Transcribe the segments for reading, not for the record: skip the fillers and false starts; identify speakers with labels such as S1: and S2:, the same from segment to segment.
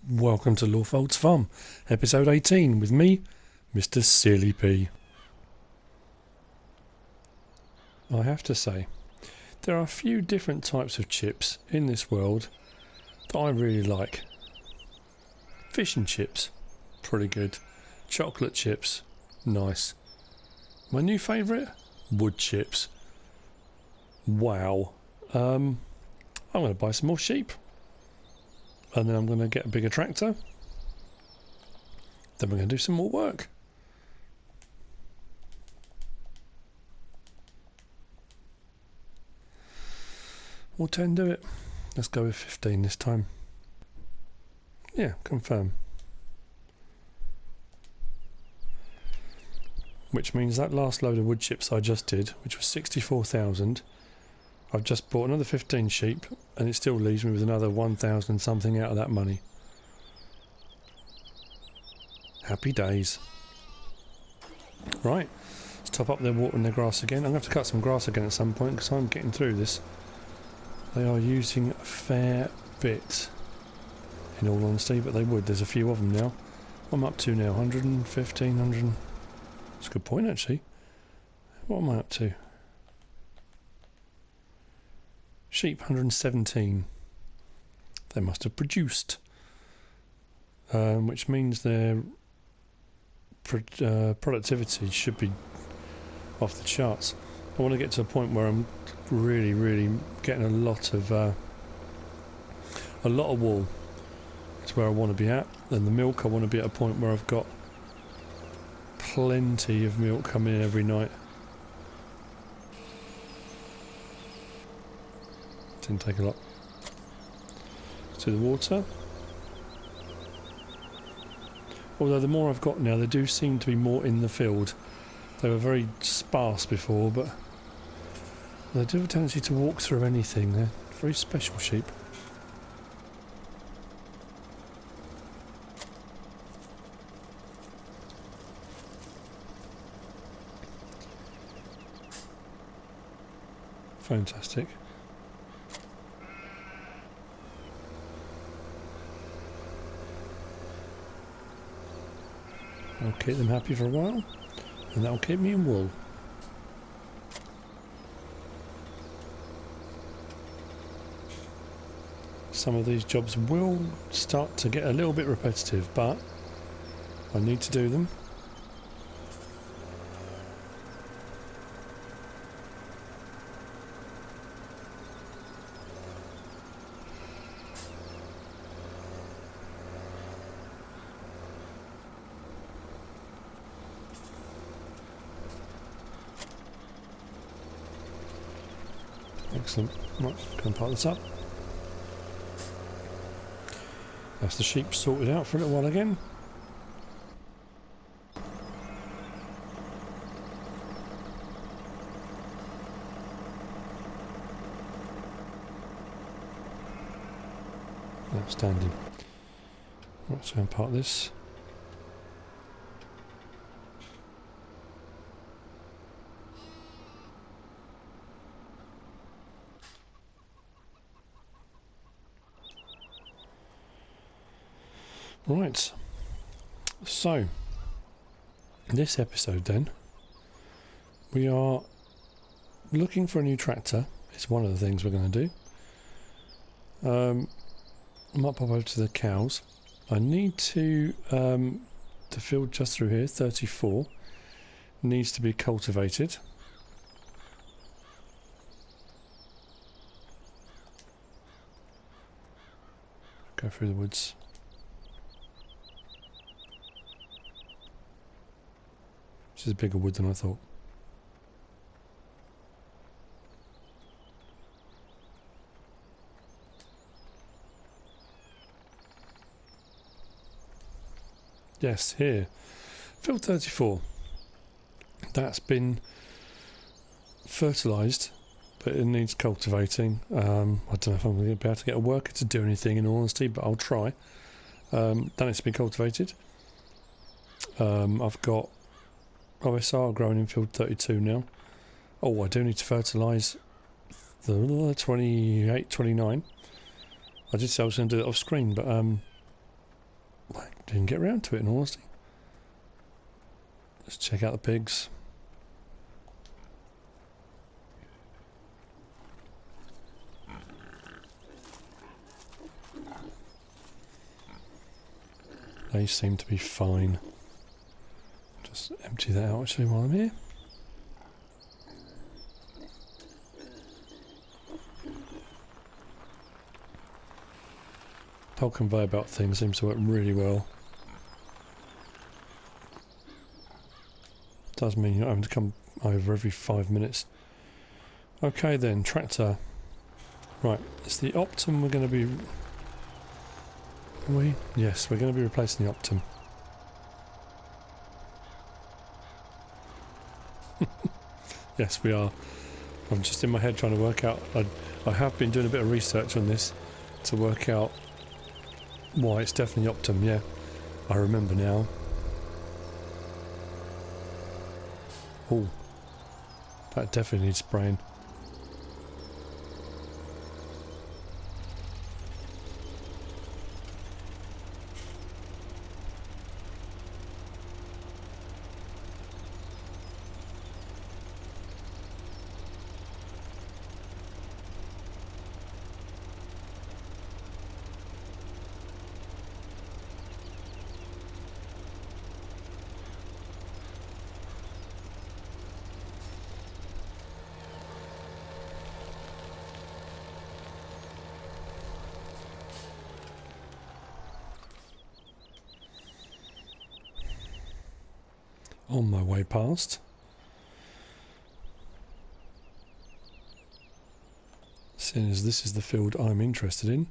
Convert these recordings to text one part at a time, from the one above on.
S1: Welcome to Lawfolds Farm, episode 18, with me, Mr. Silly P. I have to say, there are a few different types of chips in this world that I really like. Fish and chips, pretty good. Chocolate chips, nice. My new favourite, wood chips. Wow. I'm going to buy some more sheep. And then I'm going to get a bigger tractor. Then we're going to do some more work. Will 10 do it? Let's go with 15 this time. Yeah, confirm. Which means that last load of wood chips I just did, which was 64,000, I've just bought another 15 sheep, and it still leaves me with another 1,000 something out of that money. Happy days. Right, let's top up their water and their grass again. I'm going to have to cut some grass again at some point because I'm getting through this. They are using a fair bit, in all honesty, but they would. There's a few of them now. What am I up to now? 115, 100. That's a good point, actually. What am I up to? Sheep 117. They must have produced, which means their productivity should be off the charts. I want to get to a point where I'm really getting a lot of wool. It's where I want to be at. Then the milk, I want to be at a point where I've got plenty of milk coming in every night. Didn't take a lot. To the water. Although the more I've got now, they do seem to be more in the field. They were very sparse before, but they do have a tendency to walk through anything. They're very special sheep. Fantastic. I'll keep them happy for a while, and that'll keep me in wool. Some of these jobs will start to get a little bit repetitive, but I need to do them. Excellent. Right, go and park this up. That's the sheep sorted out for a little while again. Outstanding. Right, so go and park this. Right, so this episode then, we are looking for a new tractor. It's one of the things we're going to do. I might pop over to the cows. I need to, the field just through here, 34, needs to be cultivated. Go through the woods. This is a bigger wood than I thought. Yes, here. Field 34. That's been fertilised, but it needs cultivating. I don't know if I'm going to be able to get a worker to do anything, in all honesty, but I'll try. That needs to be cultivated. I've got OSR growing in field 32 now. Oh, I do need to fertilise the 28, 29. I did say I was going to do it off screen, but Didn't get round to it, in all honesty. Let's check out the pigs. They seem to be fine. Just empty that out actually while I'm here. The whole conveyor belt thing seems to work really well. Does mean you're not having to come over every 5 minutes. Okay then, tractor. Right, it's the Optum we're going to be... Yes, we're going to be replacing the Optum. Yes, we are. I'm just in my head trying to work out... I have been doing a bit of research on this to work out why it's definitely Optum, yeah. I remember now. Oh, that definitely needs spraying. On my way past. Seeing as this is the field I'm interested in.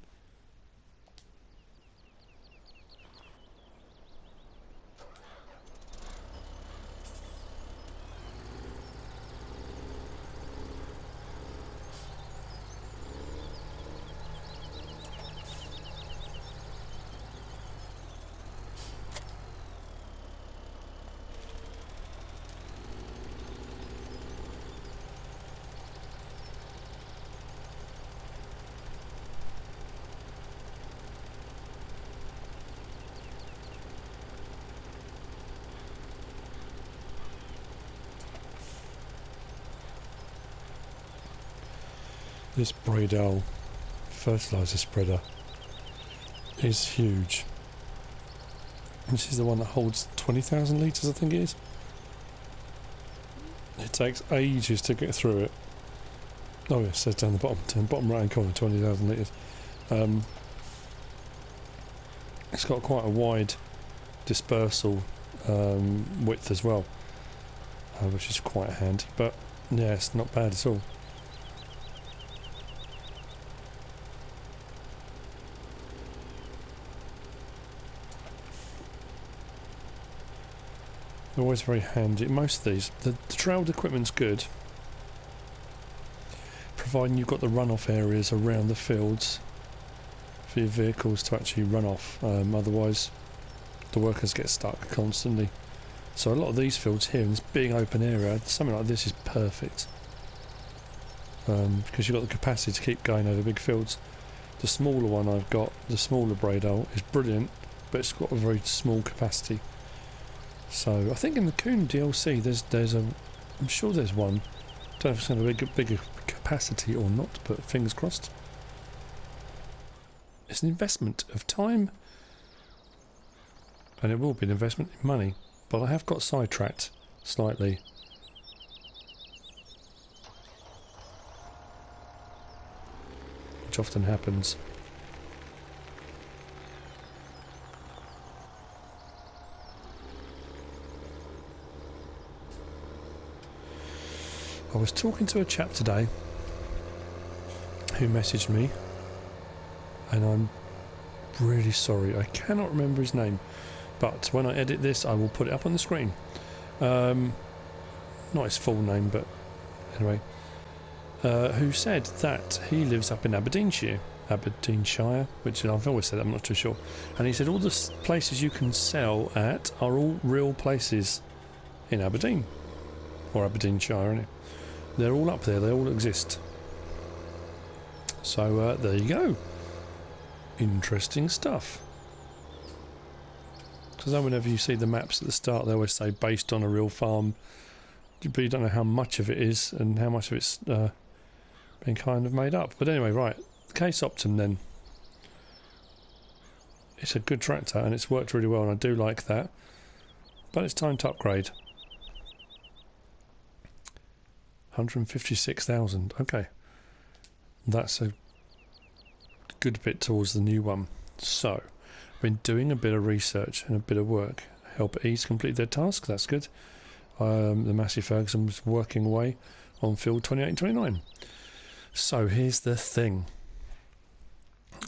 S1: This Bale fertilizer spreader is huge. This is the one that holds 20,000 litres, I think it is. It takes ages to get through it. Oh yes, it says down the bottom right hand corner, 20,000 litres. It's got quite a wide dispersal width as well, which is quite handy, but yeah, it's not bad at all. Always very handy. Most of these, the trailed equipment's good, providing you've got the runoff areas around the fields for your vehicles to actually run off. Otherwise, the workers get stuck constantly. So a lot of these fields here in this big open area, something like this is perfect, because you've got the capacity to keep going over big fields. The smaller one I've got, the smaller Bale, is brilliant, but it's got a very small capacity. So I think in the Coon DLC there's a, I'm sure there's one. Don't know if it's going to have a bigger capacity or not, but fingers crossed. It's an investment of time, and it will be an investment in money. But I have got sidetracked slightly. Which often happens. I was talking to a chap today who messaged me, and I'm really sorry, I cannot remember his name, but when I edit this I will put it up on the screen. Not his full name, but anyway, who said that he lives up in Aberdeenshire, which I've always said, I'm not too sure, and he said all the places you can sell at are all real places in Aberdeen, or Aberdeenshire, isn't it? They're all up there, they all exist. So there you go. Interesting stuff. Because whenever you see the maps at the start, they always say based on a real farm, but you don't know how much of it is and how much of it's been kind of made up. But anyway, right, Case Optum then. It's a good tractor and it's worked really well, and I do like that. But it's time to upgrade. 156,000. Okay, that's a good bit towards the new one. So, I've been doing a bit of research and a bit of work. Help Ease complete their task. That's good. The Massey Ferguson was working away on field 28 and 29. So here's the thing.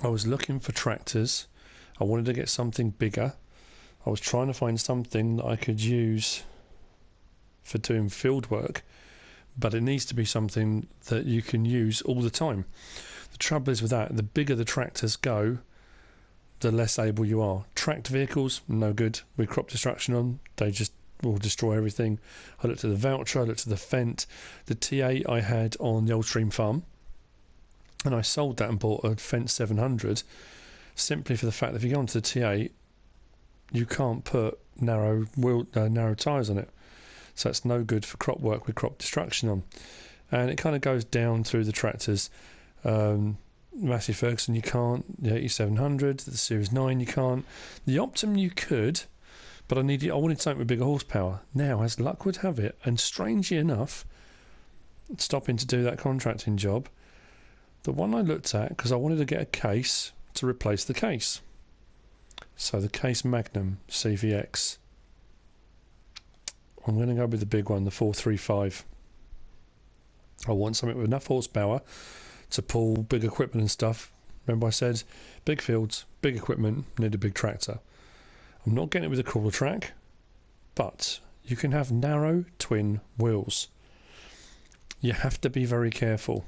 S1: I was looking for tractors. I wanted to get something bigger. I was trying to find something that I could use for doing field work, but it needs to be something that you can use all the time. The trouble is with that, the bigger the tractors go, the less able you are. Tracked vehicles, no good. With crop destruction on, they just will destroy everything. I looked at the Voucher, I looked at the Fendt. The T8 I had on the Old Stream farm, and I sold that and bought a Fendt 700, simply for the fact that if you go onto the T8, you can't put narrow tyres on it. So it's no good for crop work with crop destruction on. And it kind of goes down through the tractors. Massey Ferguson you can't, the 8700, the Series 9 you can't. The Optum you could, but I wanted something with bigger horsepower. Now, as luck would have it, and strangely enough, stopping to do that contracting job, the one I looked at, because I wanted to get a case to replace the case. So the Case Magnum CVX. I'm going to go with the big one, the 435. I want something with enough horsepower to pull big equipment and stuff. Remember I said, big fields, big equipment, need a big tractor. I'm not getting it with a crawler track, but you can have narrow twin wheels. You have to be very careful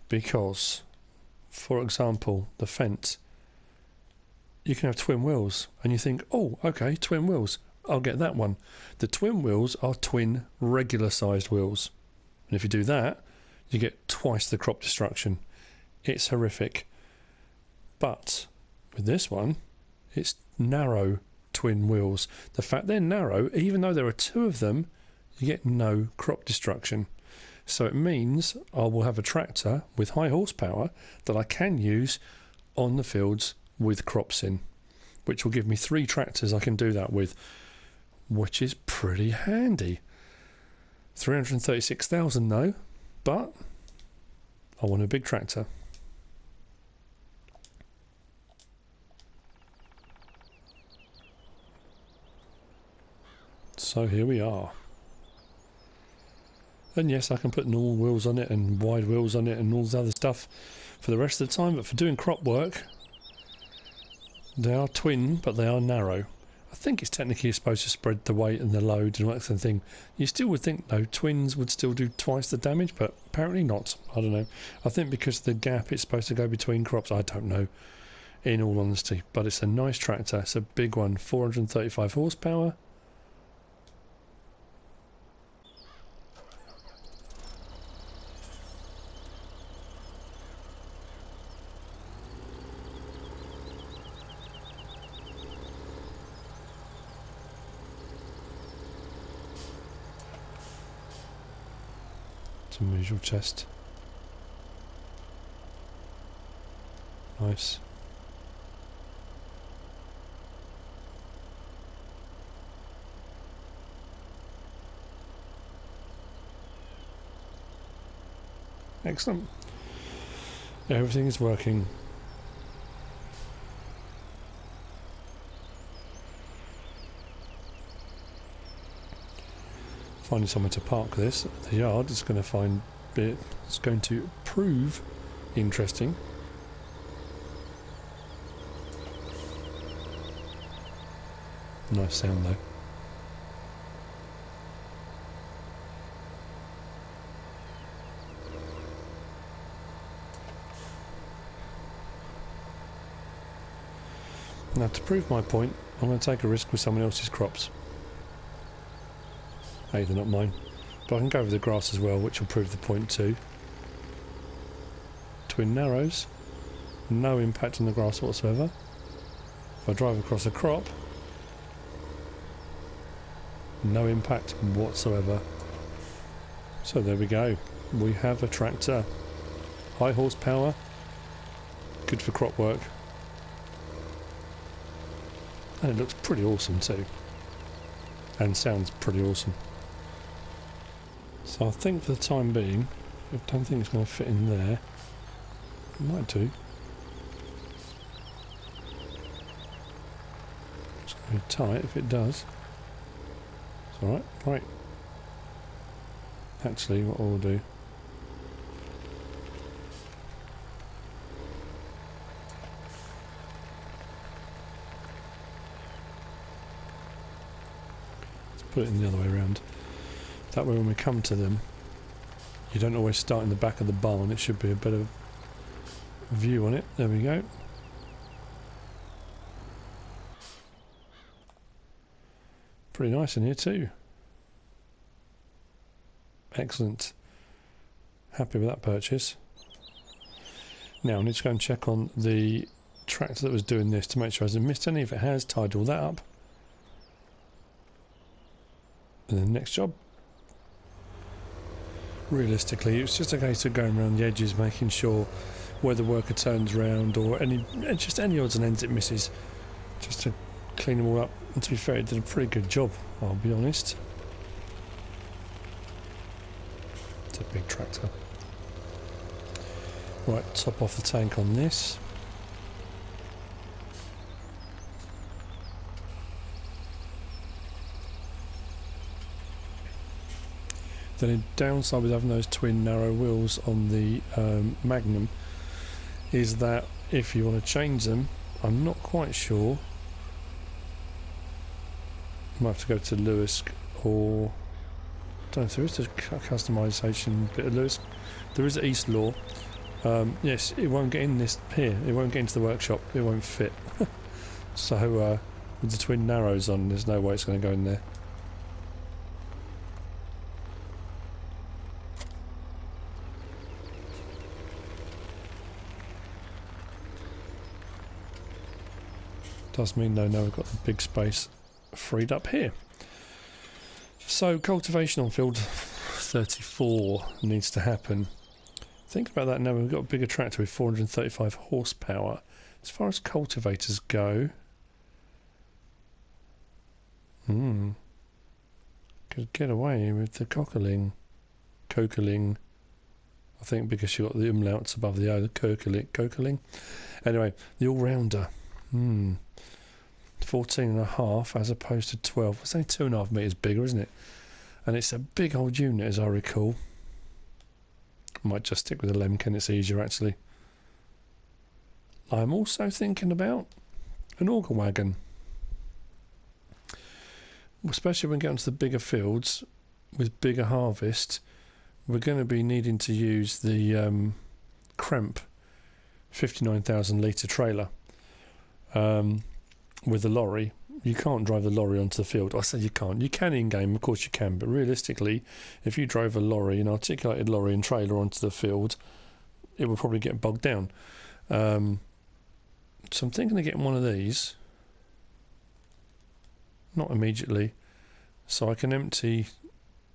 S1: because, for example, the Fendt, you can have twin wheels and you think, oh, okay, twin wheels, I'll get that one. The twin wheels are twin regular sized wheels. And if you do that, you get twice the crop destruction. It's horrific. But with this one, it's narrow twin wheels. The fact they're narrow, even though there are two of them, you get no crop destruction. So it means I will have a tractor with high horsepower that I can use on the fields with crops in, which will give me 3 tractors I can do that with, which is pretty handy. 336,000 though, but I want a big tractor. So here we are. And yes, I can put normal wheels on it and wide wheels on it and all this other stuff for the rest of the time, but for doing crop work, they are twin, but they are narrow. I think it's technically supposed to spread the weight and the load and all that kind of thing. You still would think, though, twins would still do twice the damage, but apparently not. I don't know. I think because of the gap it's supposed to go between crops, I don't know, in all honesty. But it's a nice tractor. It's a big one, 435 horsepower. Visual chest. Nice. Excellent. Everything is working. Finding somewhere to park this at the yard is going to prove interesting. Nice sound though. Now to prove my point, I'm going to take a risk with someone else's crops. Hey, they're not mine. But I can go over the grass as well, which will prove the point too. Twin narrows. No impact on the grass whatsoever. If I drive across a crop, No impact whatsoever. So there we go. We have a tractor. High horsepower. Good for crop work. And it looks pretty awesome too. And sounds pretty awesome. So I think for the time being, I don't think it's going to fit in there. It might do. It's going to be tight if it does. It's alright. Right. Actually, what I'll do... put it in the other way around. That way when we come to them, you don't always start in the back of the barn. It should be a better view on it. There we go. Pretty nice in here too. Excellent. Happy with that purchase. Now I need to go and check on the tractor that was doing this to make sure it hasn't missed any. If it has, tied all that up. And then next job. Realistically, it's just a case of going around the edges, making sure where the worker turns round or just any odds and ends it misses, just to clean them all up. And to be fair, it did a pretty good job, I'll be honest. It's a big tractor. Right, top off the tank on this. The downside with having those twin narrow wheels on the Magnum is that if you want to change them, I'm not quite sure. You might have to go to Lewis or... I don't know if there is a customisation bit of Lewis. There is East Law. Yes, it won't get in this here. It won't get into the workshop. It won't fit. So with the twin narrows on, there's no way it's going to go in there. Does mean though now we've got the big space freed up here. So cultivation on field 34 needs to happen. Think about that now. We've got a bigger tractor with 435 horsepower. As far as cultivators go, could get away with the cockling. I think because you got the umlauts above the O, the cockling. Anyway, the all-rounder. 14.5 as opposed to 12. It's only 2.5 metres bigger, isn't it? And it's a big old unit, as I recall. I might just stick with the Lemken, it's easier actually. I'm also thinking about an auger wagon. Especially when we get onto the bigger fields with bigger harvest, we're going to be needing to use the Cramp 59,000 litre trailer. With the lorry, you can't drive the lorry onto the field. I say you can't. You can in-game, of course you can, but realistically, if you drove a lorry, an articulated lorry and trailer onto the field, it would probably get bogged down. So I'm thinking of getting one of these. Not immediately. So I can empty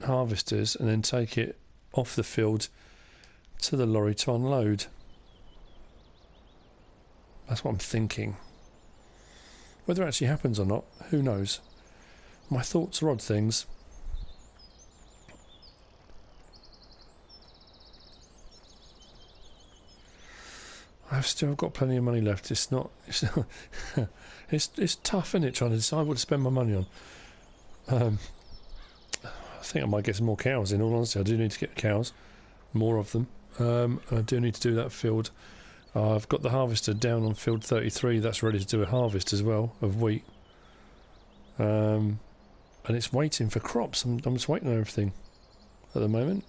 S1: harvesters and then take it off the field to the lorry to unload. That's what I'm thinking. Whether it actually happens or not, who knows? My thoughts are odd things. I've still got plenty of money left. It's tough, isn't it, trying to decide what to spend my money on. I think I might get some more cows, in all honesty. I do need to get cows, more of them. I do need to do that field. I've got the harvester down on field 33. That's ready to do a harvest as well of wheat. And it's waiting for crops. I'm just waiting on everything at the moment.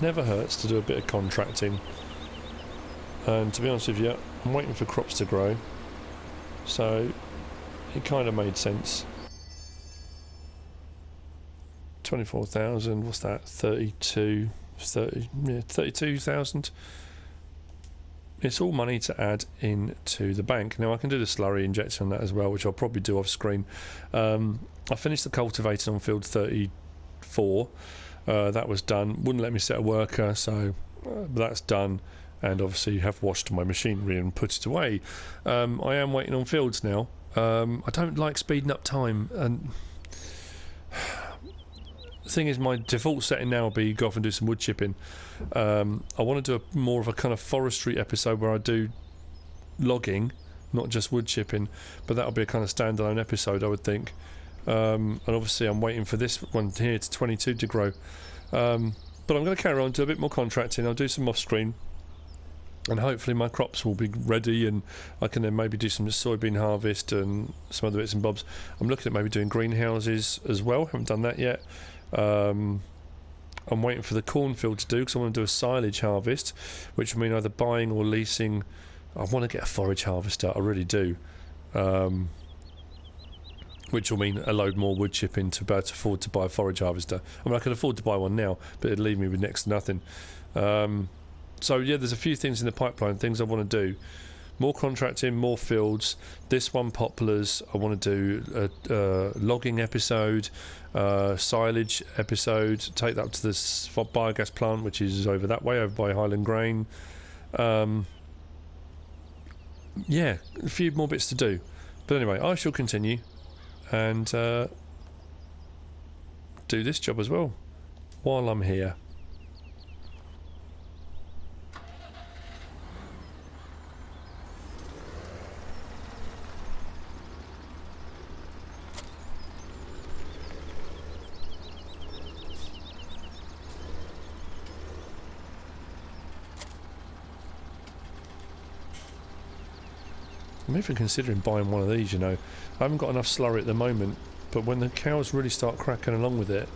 S1: never hurts to do a bit of contracting. And to be honest with you, I'm waiting for crops to grow, so it kind of made sense. 24,000, what's that? 32,000. It's all money to add into the bank. Now I can do the slurry injection on that as well, which I'll probably do off screen. I finished the cultivating on field 34. That was done. Wouldn't let me set a worker, so that's done. And obviously have washed my machinery and put it away. I am waiting on fields now. I don't like speeding up time, and the thing is, my default setting now will be go off and do some wood chipping. I want to do more of a kind of forestry episode where I do logging, not just wood chipping, but that'll be a kind of standalone episode, I would think. And obviously I'm waiting for this one here to 22 to grow. But I'm going to carry on, do a bit more contracting. I'll do some off screen, and hopefully my crops will be ready, and I can then maybe do some soybean harvest and some other bits and bobs. I'm looking at maybe doing greenhouses as well. Haven't done that yet. I'm waiting for the cornfield to do, because I want to do a silage harvest, which will mean either buying or leasing. I want to get a forage harvester, I really do, which will mean a load more wood chipping to be able to afford to buy a forage harvester. I mean, I can afford to buy one now, but it'd leave me with next to nothing. So yeah, there's a few things in the pipeline, things I want to do. More contracting, more fields. This one, poplars. I want to do a logging episode, silage episode. Take that up to this biogas plant, which is over that way, over by Highland Grain. Yeah, a few more bits to do. But anyway, I shall continue and do this job as well while I'm here. I'm even considering buying one of these, you know. I haven't got enough slurry at the moment, but when the cows really start cracking along with it,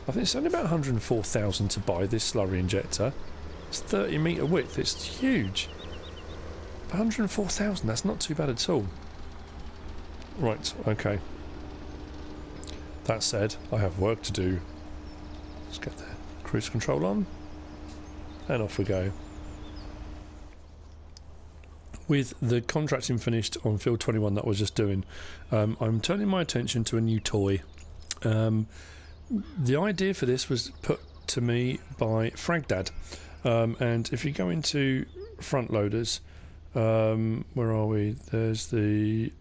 S1: I think it's only about 104,000 to buy this slurry injector. It's 30 metre width, it's huge. 104,000, that's not too bad at all. Right, okay. That said, I have work to do. Let's get the cruise control on, and off we go. With the contracting finished on field 21 that I was just doing, I'm turning my attention to a new toy. The idea for this was put to me by Fragdad, and if you go into front loaders, where are we? There's the,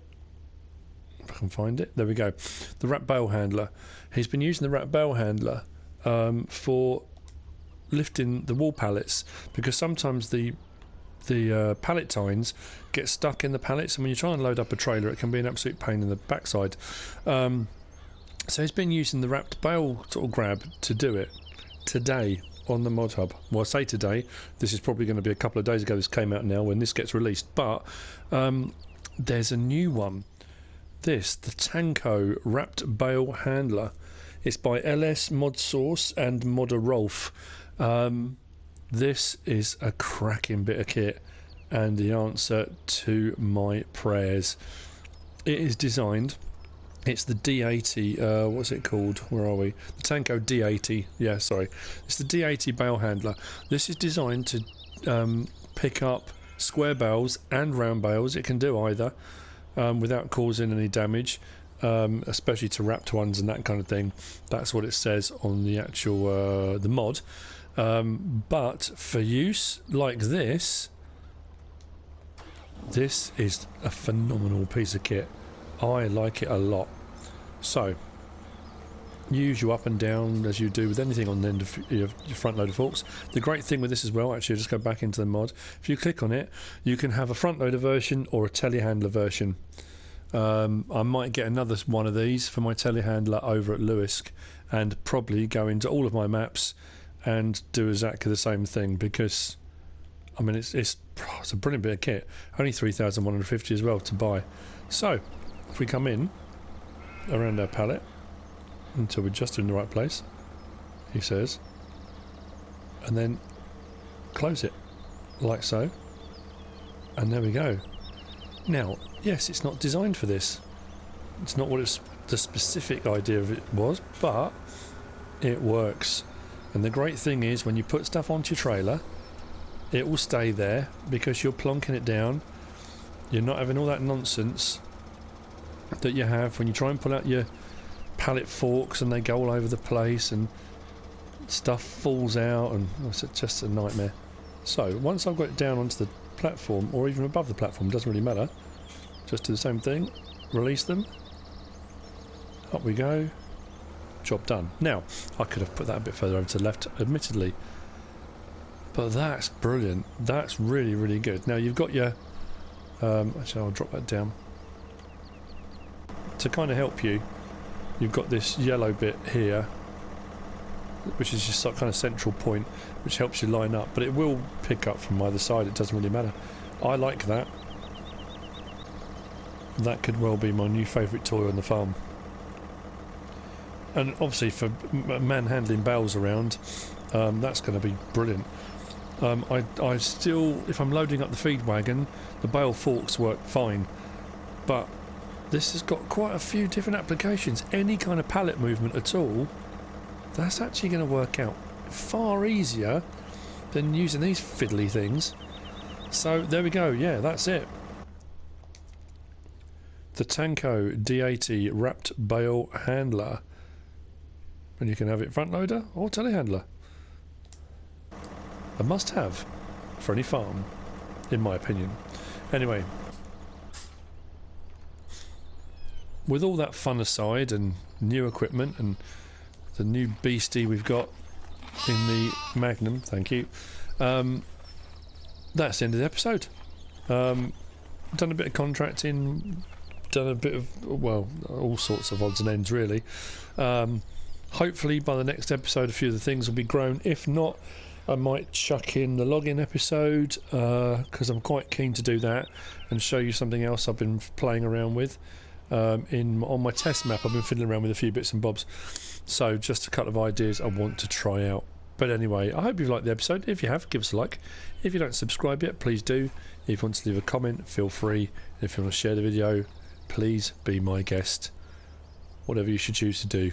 S1: if I can find it, there we go, the wrap bale handler. He's been using the wrap bale handler for lifting the wall pallets, because sometimes the pallet tines get stuck in the pallets, and when you try and load up a trailer it can be an absolute pain in the backside. So he's been using the wrapped bale sort of grab to do it today on the mod hub. Well, I say today, this is probably going to be a couple of days ago this came out now when this gets released, but there's a new one. This, the Tanco wrapped bale handler. It's by LS Mod Source and modder Rolf. This is a cracking bit of kit and the answer to my prayers. It is designed, it's the D80, what's it called, where are we? The Tanco D80, yeah, sorry. It's the D80 bale handler. This is designed to pick up square bales and round bales. It can do either without causing any damage, especially to wrapped ones and that kind of thing. That's what it says on the actual the mod. But for use like this, this is a phenomenal piece of kit. I like it a lot. So use your up and down as you do with anything on the end of your front loader forks. The great thing with this as well, actually, just go back into the mod, if you click on it you can have a front loader version or a telehandler version. I might get another one of these for my telehandler over at Lewisk and probably go into all of my maps and do exactly the same thing, because I mean it's a brilliant bit of kit. Only 3,150 as well to buy. So if we come in around our pallet until we're just in the right place, he says, and then close it like so, and there we go. Now, yes, it's not designed for this. It's not what the specific idea of it was, but it works. And the great thing is, when you put stuff onto your trailer, it will stay there because you're plonking it down. You're not having all that nonsense that you have when you try and pull out your pallet forks and they go all over the place and stuff falls out, and it's just a nightmare. So once I've got it down onto the platform, or even above the platform, doesn't really matter, just do the same thing, release them, up we go, job done. Now I could have put that a bit further over to the left, admittedly, but that's brilliant. That's really, really good. Now you've got your actually I'll drop that down to kind of help you. You've got this yellow bit here, which is just some kind of central point which helps you line up, but it will pick up from either side. It doesn't really matter. I like that. That could well be my new favourite toy on the farm. And obviously for manhandling bales around, that's going to be brilliant. I still, if I'm loading up the feed wagon, the bale forks work fine, but this has got quite a few different applications. Any kind of pallet movement at all, that's actually going to work out far easier than using these fiddly things. So there we go, yeah, that's it. The Tanco D80 wrapped bale handler. And you can have it front loader or telehandler. A must have for any farm, in my opinion. Anyway, with all that fun aside and new equipment and the new beastie we've got in the Magnum, thank you, that's the end of the episode. Done a bit of contracting, done a bit of, well, all sorts of odds and ends really. Hopefully by the next episode a few of the things will be grown. If not, I might chuck in the login episode, because I'm quite keen to do that and show you something else I've been playing around with. On my test map I've been fiddling around with a few bits and bobs, so just a couple of ideas I want to try out. But anyway, I hope you've liked the episode. If you have, give us a like. If you don't subscribe yet, please do. If you want to leave a comment, feel free. If you want to share the video, please be my guest. Whatever you should choose to do.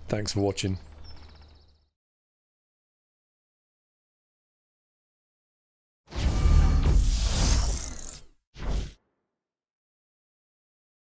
S1: Thanks for watching.